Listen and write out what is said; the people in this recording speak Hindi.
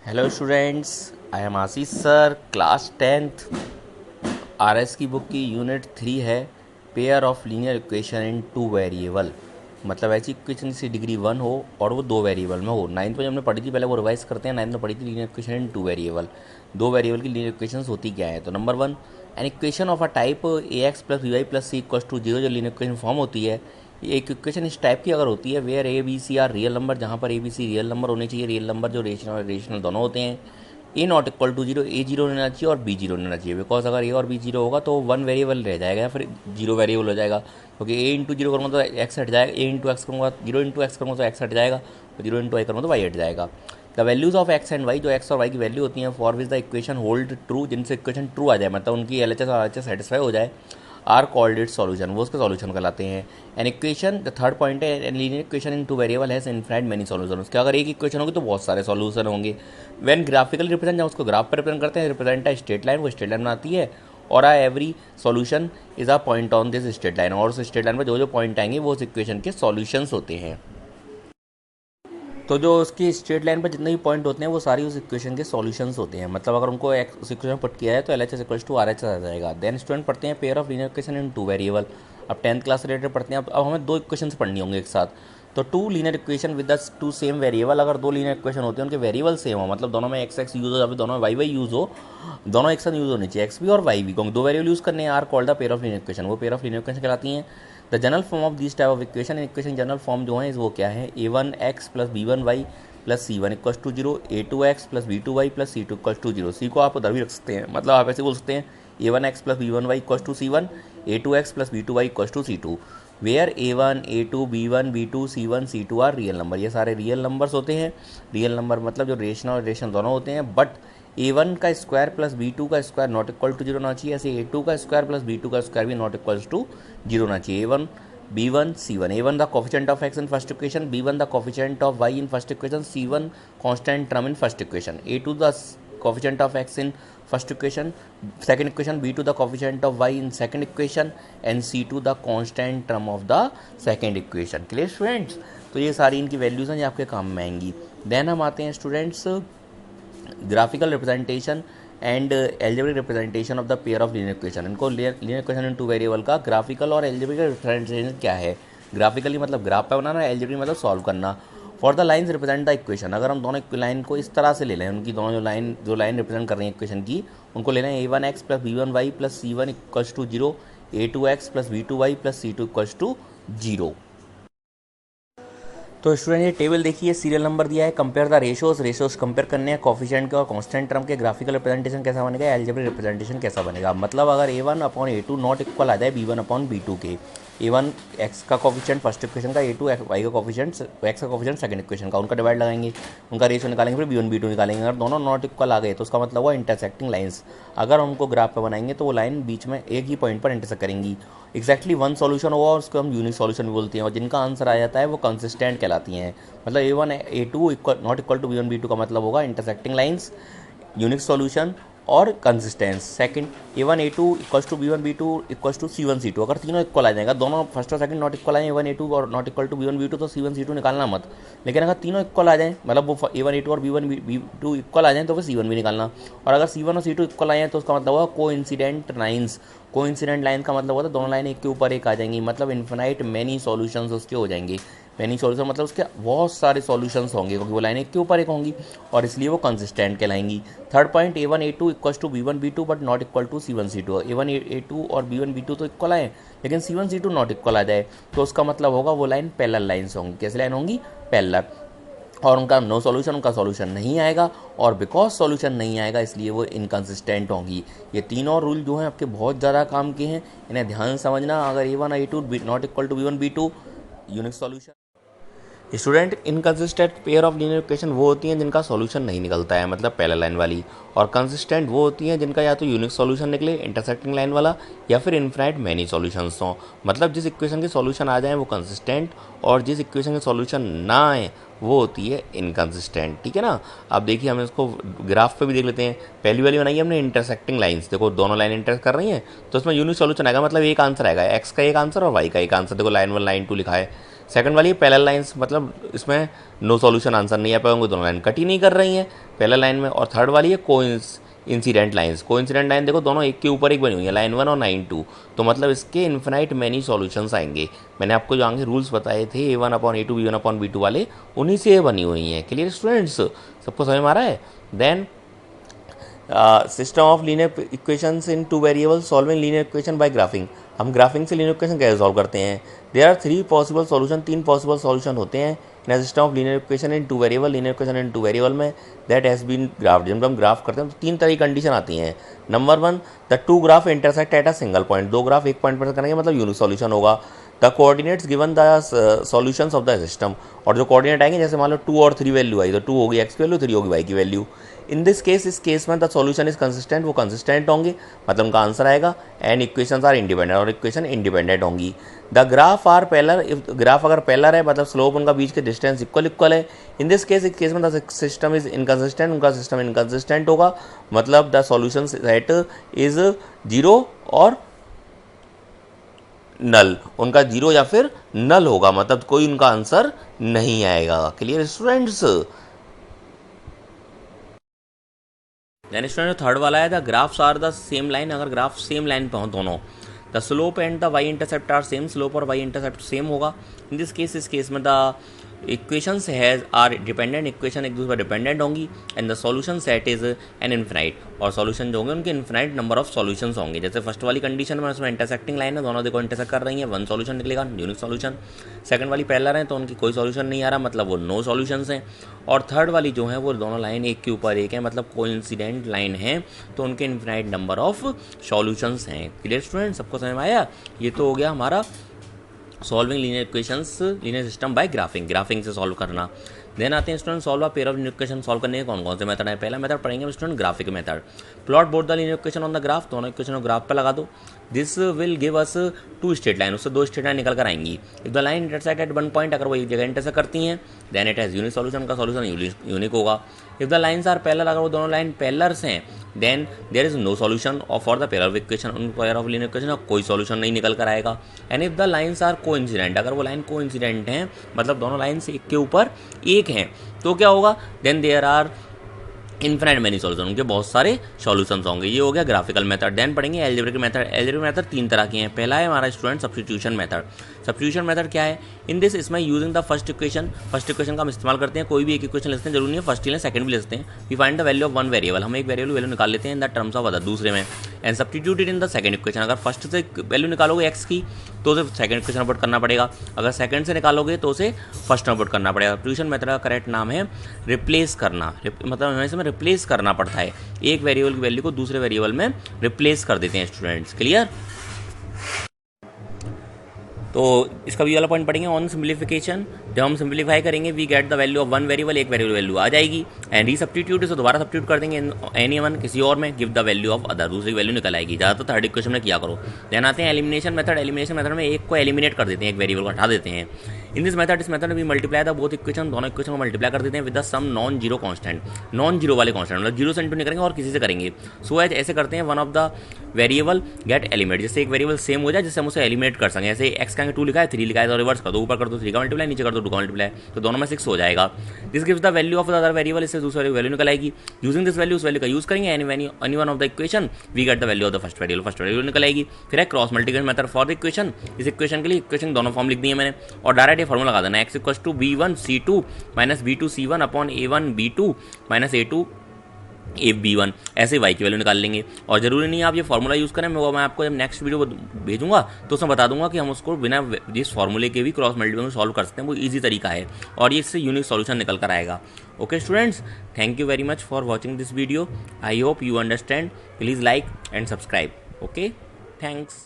Hello students, I am Ashish sir, class 10th RS की बुक की यूनिट 3 है pair of linear equation in two variable. मतलब ऐसी इक्वेशन जिसकी डिग्री 1 हो और वो दो वेरिएबल में हो। नाइन्थ में हमने पढ़ी थी, पहले वो रिवाइज करते हैं। नाइन्थ में पढ़ी थी linear equation in two variable. दो वेरिएबल की लीनियर इक्वेशन होती क्या है? तो number 1, an equation of a type A X plus B Y plus C equals to zero, जो लीनियर इक्वेशन फॉर्म होती है। ये एक इक्वेशन इस टाइप की अगर होती है where A B C are real number, जहाँ पर A B C real number होने चाहिए। रियल नंबर जो रेशनल और रेशनल दोनों होते हैं। A not equal to zero, A zero रहना चाहिए और बी जीरो रहना चाहिए। बिकॉज अगर ए और बी जीरो होगा तो वन वेरिएबल रह जाएगा या फिर जीरो वेरिएबल हो जाएगा। क्योंकि ए इंटू जीरो करूँगा तो एक्स हट जाएगा, ए इंटू एक्स करूँगा, जीरो इंटू एक्स करूँगा तो एक्स हट जाएगा, जीरो इंटू वाई करूँगा तो वाई हट जाएगा। The values of X and Y, जो एक्स और वाई की वैल्यू होती हैं for which the equation hold true, जिनसे इक्वेशन ट्रू आ जाए, मतलब उनकी एल एच एस और आर एच एस सेटिस्फाई हो जाए, आर कॉल्ड इट सॉल्यूशन, वो उसके सॉल्यूशन कहलाते हैं। An equation, the third point है, an linear equation in two variable has infinite many solution. उसके अगर एक इक्वेशन होगी तो बहुत सारे सॉल्यूशन होंगे। व्हेन ग्राफिकल रिप्रेजेंट, जब उसको ग्राफ पर रिप्रेजेंट करते हैं, रिप्रेजेंट है स्ट्रेट लाइन, वो स्ट्रेट लाइन बनाती है और every solution is a point on this straight line, और उस स्ट्रेट लाइन पर जो जो पॉइंट आएंगे वो उस इक्वेशन के सॉल्यूशंस होते हैं। तो जो उसकी स्ट्रेट लाइन पर जितने भी पॉइंट होते हैं वो सारी उस इक्वेशन के सॉल्यूशंस होते हैं। मतलब अगर उनको उस इक्वेशन में पुट किया है तो L H S equals to R H S आ जाएगा। देन स्टूडेंट पढ़ते हैं pair of linear equation in two variable. अब 10th क्लास से रिलेटेड पढ़ते हैं। अब हमें दो इक्वेशन पढ़नी होंगे एक साथ। तो two linear equation with the two same variable, अगर दो लीनियर इक्वेशन होते हैं उनके वेरिएबल सेम हो, मतलब दोनों में एक्स एक्स यूज हो या फिर दोनों में वाई वाई यूज हो, दोनों एक साथ यूज होनी चाहिए, एक्स भी और वाई भी, क्योंकि दो वेरिएबल यूज करने हैं, are called the pair of linear equation, वो पेयर ऑफ लीनियर इक्वेशन कहलाती हैं। The general form of this type of equation, equation general form जो है वो क्या है? A one X plus B one Y plus C one equals to zero, A two X plus B two Y plus C two equals to zero. C को आप उधर भी रख सकते हैं, मतलब आप ऐसे बोल सकते हैं A one X plus B one Y equals to C one, A two X plus B two Y equals to C two, where A one A two B one B two C one C two are real number. ये सारे रियल नंबर्स होते हैं। रियल नंबर मतलब जो रेशनल और रेशनल दोनों होते हैं, बट ए वन का स्क्वायर प्लस बी टू का square not equal to zero होना चाहिए, ऐसे ए टू का स्क्वायर प्लस बी टू का स्क्वायर भी नॉट इक्वल्स टू जीरो होना चाहिए। A one b1 c1, a1 the coefficient of x in first equation, b1 the coefficient of y in first equation, c1 constant term in first equation, a2 the coefficient of x in first equation, second equation, b2 the coefficient of y in second equation and c2 the constant term of the second equation। Clear students? तो ये सारी इनकी वैल्यूज हैं, ये आपके काम में आएंगी। देन हम आते हैं students graphical representation and algebraic representation of the pair of linear equation. इनको linear equation in two variable का ग्राफिकल और एल्जेब्रिक रिप्रेजेंटेशन क्या है? ग्राफिकली मतलब ग्राफ पे बनाना, एल्जेब्रिक मतलब सॉल्व करना। For the lines represent the equation, अगर हम दोनों लाइन को इस तरह से ले लें, उनकी दोनों जो लाइन रिप्रेजेंट कर रही है इक्वेशन की, उनको ले लें A one X plus B one Y plus C one equals to zero, A two X plus B two Y plus C two equals to zero. तो स्टूडेंट ये टेबल देखिए, सीरियल नंबर दिया है, कंपेयर द रेशोज कंपेयर करने हैं कॉफिशिएंट के और कांस्टेंट टर्म के। ग्राफिकल रिप्रेजेंटेशन कैसा बनेगा? एल्जेब्रिक रिप्रेजेंटेशन कैसा बनेगा? मतलब अगर A one upon A two not equal आ जाए B one upon B two के, ए वन एक्स का कॉफिशिएंट फर्स्ट इक्वेशन का, ए टू वाई का कॉफिशिएंट एक्स का कॉफिशिएंट सेकंड इक्वेशन का, उनका डिवाइड लगाएंगे, उनका रेशो निकालेंगे, फिर बी वन बी टू निकालेंगे। अगर दोनों नॉट इक्वल आ गए तो उसका मतलब हुआ इंटरसेक्टिंग लाइन्स। अगर हमको ग्राफ पे बनाएंगे तो वो लाइन बीच में एक ही पॉइंट पर इंटरसेक्ट करेंगी। एक्जैक्टली वन सॉल्यूशन होगा और उसको हम यूनिक सॉल्यूशन भी बोलते हैं, और जिनका आंसर आ जाता है वो कंसिस्टेंट कहलाती हैं। मतलब A one A two not equal to B one B two का मतलब होगा इंटरसेक्टिंग लाइन्स, यूनिक सॉल्यूशन और consistence. Second A one A two equals to B one B two equals to C one C two, अगर तीनों इक्वल आ जाएगा, दोनों फर्स्ट और सेकंड नॉट इक्वल आ जाए, ए वन ए टू और not equal to B one B two, तो सी वन सी टू निकालना मत। लेकिन अगर तीनों इक्वल आ जाए, मतलब वो ए वन ए टू और B one B two equal आ जाए तो फिर सी वन भी निकालना। और अगर सी वन और सी टू इक्वल आ जाए तो उसका मतलब होगा को इंसिडेंट लाइन्स। को इंसिडेंट लाइन का मतलब होता है दोनों लाइन एक के ऊपर एक आ जाएंगी, मतलब इन्फिनाइट मैनी सॉल्यूशंस उसके हो जाएंगे। मैनी सॉल्यूशन मतलब उसके बहुत सारे सॉल्यूशंस होंगे, क्योंकि वो लाइन एक के ऊपर एक होंगी और इसलिए वो कंसिस्टेंट कहलाएंगी। Third point, A one A two equals to B one B two but not equal to C one C two. A one A two और बी वन बी टू तो इक्वल आए, लेकिन C one C two not equal आ जाए तो उसका मतलब होगा वो लाइन पैरेलल लाइन्स होंगी। कैसी लाइन होंगी? पैरेलल। और उनका नो सॉल्यूशन, उनका सॉल्यूशन नहीं आएगा, और बिकॉज सॉल्यूशन नहीं आएगा इसलिए वो इनकन्सिस्टेंट होंगी। ये तीनों रूल जो हैं आपके बहुत ज़्यादा काम के हैं, इन्हें ध्यान से समझना। अगर A one A two not equal to B one B two, unique solution. Student inconsistent pair of linear equation वो होती हैं जिनका सॉल्यूशन नहीं निकलता है, मतलब पैरेलल लाइन वाली, और कंसिस्टेंट वो होती हैं जिनका या तो यूनिक सॉल्यूशन निकले इंटरसेक्टिंग लाइन वाला, या फिर इनफिनाइट मैनी सॉल्यूशंस हों। मतलब जिस इक्वेशन के सॉल्यूशन आ जाए वो कंसिस्टेंट, और जिस इक्वेशन के सॉल्यूशन ना आए वो होती है इनकंसिस्टेंट। ठीक है ना? अब देखिए हम इसको ग्राफ पे भी देख लेते हैं। पहली वाली बनाई हमने इंटरसेक्टिंग लाइन्स, देखो दोनों लाइन इंटरसेक्ट कर रही हैं तो उसमें यूनिक सॉल्यूशन आएगा, मतलब एक आंसर आएगा, एक्स का एक आंसर और वाई का एक आंसर। देखो लाइन वन लाइन टू लिखा है। सेकंड वाली है पैरेलल लाइंस, मतलब इसमें नो सॉल्यूशन आंसर नहीं आ पाएंगे, दोनों लाइन कट ही नहीं कर रही हैं पैरेलल लाइन में। और थर्ड वाली है कोइंसिडेंट लाइंस। कोइंसिडेंट लाइन देखो दोनों एक के ऊपर एक बनी हुई है, लाइन 1 और लाइन 2, तो मतलब इसके इन्फिनाइट मैनी सॉल्यूशंस आएंगे। मैंने आपको जो आगे रूल्स बताए थे A1/A2 B1/B2 वाले, उन्हीं से ये बनी हुई हैं। क्लियर स्टूडेंट्स, सबको समझ में आ रहा है? Then system of linear equations in two variable solving linear equation by graphing. हम ग्राफिंग से लीनियर इक्वेशन कैसे सॉल्व करते हैं? There are 3 possible solution, 3 possible solution होते हैं in a system of linear equation in two variable. Linear equation in two variable में दैट हैज़ बीन ग्राफ्ड, जब हम ग्राफ करते हैं तो 3 तरह की कंडीशन आती हैं। Number 1, the two graph intersect at a single point. 2 graph एक पॉइंट पर करेंगे मतलब यूनिक सॉल्यूशन होगा। The coordinates given the solutions of the system, और जो कोऑर्डिनेट आएंगे जैसे मान लो 2 और 3 वैल्यू आई, तो 2 होगी एक्स की वैल्यू, 3 होगी वाई की वैल्यू। इन दिस केस, इस केस में द सॉल्यूशन इज कंसिस्टेंट, वो कंसिस्टेंट होंगे, मतलब उनका आंसर आएगा। एंड इक्वेशंस आर इंडिपेंडेंट, और इक्वेशन इंडिपेंडेंट होंगी। The graph are parallel, if graph अगर पैरेलल है मतलब स्लोप उनका बीच के डिस्टेंस इक्वल है। इन दिस केस, इस केस में द सिस्टम इज इनकंसिस्टेंट, उनका सिस्टम इनकंसिस्टेंट होगा, मतलब द सॉल्यूशन सेट इज 0 और नल, उनका 0 या फिर नल होगा, मतलब कोई उनका आंसर नहीं आएगा। Clear students? Then student third वाला है the graphs are the same line. अगर ग्राफ सेम लाइन पे हो दोनों, the slope and the Y intercept are same, slope और वाई इंटरसेप्ट सेम होगा। इन दिस केस, इस केस में the equations has are dependent, equation एक दूसरे पर डिपेंडेंट होंगी। And the solution set is an infinite, और सॉल्यूशन जो होंगे उनके इन्फिनाइट नंबर ऑफ सॉल्यूशंस होंगे। जैसे फर्स्ट वाली कंडीशन में उसमें इंटरसेक्टिंग लाइन है, दोनों देखो इंटरसेक्ट कर रही हैं, 1 सॉल्यूशन निकलेगा, यूनिक सॉल्यूशन। सेकंड वाली पैरेलल है तो उनकी कोई सॉल्यूशन नहीं आ रहा, मतलब वो नो सॉल्यूशंस हैं। और थर्ड वाली जो है वो दोनों लाइन एक के ऊपर एक है, मतलब कोइंसिडेंट लाइन है, तो उनके इन्फिनाइट नंबर ऑफ सॉल्यूशंस हैं। क्लियर स्टूडेंट, सबको समझ में आया? ये तो हो गया हमारा solving linear equations, linear system by graphic, graphic से सॉल्व करना। देन आते हैं student solve a pair of linear equation. Solve करने के कौन कौन से मेथड है? पहला मेथड पढ़ेंगे student graphic method. Plot both the linear equation on the graph, दोनों इक्वेशन को ग्राफ पे लगा दो। This will give us 2 straight line, उससे 2 स्ट्रेट लाइन निकल कर आएंगी। If the line intersect at 1 point, अगर वो एक जगह इंटरसेक्ट करती हैं, then it has unique solution, का सॉल्यूशन यूनिक होगा। If the lines are parallel, अगर वो दोनों लाइन पैरेलल्स हैं, then there is no solution और for the pair of equation, उन पेयर ऑफ लीनियर इक्वेशन का कोई सॉल्यूशन नहीं निकल कर आएगा। And if the lines are coincident, अगर वो लाइन कोइंसिडेंट हैं, मतलब दोनों लाइन्स एक के ऊपर एक हैं, तो क्या होगा? Then there are infinite many solution, उनके बहुत सारे सॉल्यूशंस होंगे। ये हो गया ग्राफिकल मेथड। देन पढ़ेंगे एल्जेब्रिक मेथड। एल्जेब्रिक मेथड 3 तरह के हैं। पहला है हमारा student substitution method. Substitution method क्या है? इन दिस, इसमें using the first equation, first equation का हम इस्तेमाल करते हैं। कोई भी एक इक्वेशन लेते हैं, जरूरी नहीं है फर्स्ट ही लें, सेकंड भी ले सकते हैं। We find the value of one variable, हम एक वेरिएबल वैल्यू निकाल लेते हैं in the terms of other, दूसरे में, and substitute it in the second equation. अगर फर्स्ट से वैल्यू निकालोगे एक्स की तो उसे सेकंड इक्वेशन में पुट करना पड़ेगा, अगर सेकंड से निकालोगे तो उसे फर्स्ट में पुट करना पड़ेगा। सब्स्टिट्यूशन मेथड का करेक्ट नाम है रिप्लेस करना, मतलब हमें इसमें रिप्लेस करना पड़ता है, एक वेरिएबल की वैल्यू को दूसरे वेरिएबल में रिप्लेस कर देते हैं स्टूडेंट्स। क्लियर? तो इसका भी वाला पॉइंट पढ़ेंगे ऑन सिंप्लीफिकेशन। जब हम सिंप्लीफाई करेंगे, we get the value of one variable, एक वेरिएबल वैल्यू आ जाएगी, एंड रीसब्स्टिट्यूट, इसे दोबारा सब्स्टिट्यूट कर देंगे एनी वन किसी और में, give the value of other, दूसरी वैल्यू निकल आएगी। ज़्यादातर थर्ड इक्वेशन में किया करो। देन आते हैं एलिमिनेशन मेथड। एलिमिनेशन मेथड में एक को एलिमिनेट कर देते हैं, एक वेरिएबल को हटा देते हैं। इन दिस मेथड, इस मेथड में मल्टीप्लाई द बोथ इक्वेशन, दोनों इक्वेशन को मल्टीप्लाई कर देते हैं with the some non zero constant, non zero वाले कांस्टेंट, मतलब जीरो से इंटू नहीं करेंगे और किसी से करेंगे। सो एज ऐसे करते हैं one of the variable get eliminate, जैसे एक वेरिएबल सेम हो जाए जिससे हम उसे एलिमिनेट कर सकें। जैसे एक्स का 2 लिखा है, 3 लिखा है, तो रिवर्स कर दो, ऊपर कर दो 3 का मल्टीप्लाई, नीचे कर दो 2 का मल्टीप्लाई, तो दोनों में 6 हो जाएगा। This gives the value of the other variable, इससे दूसरे वैल्यू निकल आएगी। यूजिंग दिस वैल्यू, उस वैल्यू का यूज करेंगे any one of the equation, we get the value of the first value निकल आएगी। फिर है cross multiplication method for the equation. इस इक्वेशन के लिए इक्वेशन दोनों फॉर्म लिख दिए मैंने, और डायरेक्ट ये फॉर्मूला लगा देना, x equals to b1c2 minus b2c1 upon a1b2 minus a2 b1, ऐसे y की वैल्यू निकाल लेंगे। और जरूरी नहीं है आप ये फॉर्मूला यूज़ करें, मैं आपको जब नेक्स्ट वीडियो भेजूंगा तो उसमें बता दूंगा कि हम उसको बिना जिस फॉर्मूले के भी क्रॉस मल्टीप्लिकेशन सॉल्व कर सकते हैं, वो ईजी तरीका है, और ये इससे यूनिक सॉल्यूशन निकल कर आएगा। Okay students, thank you very much for watching this video. I hope you understand. Please like and subscribe. Okay, thanks.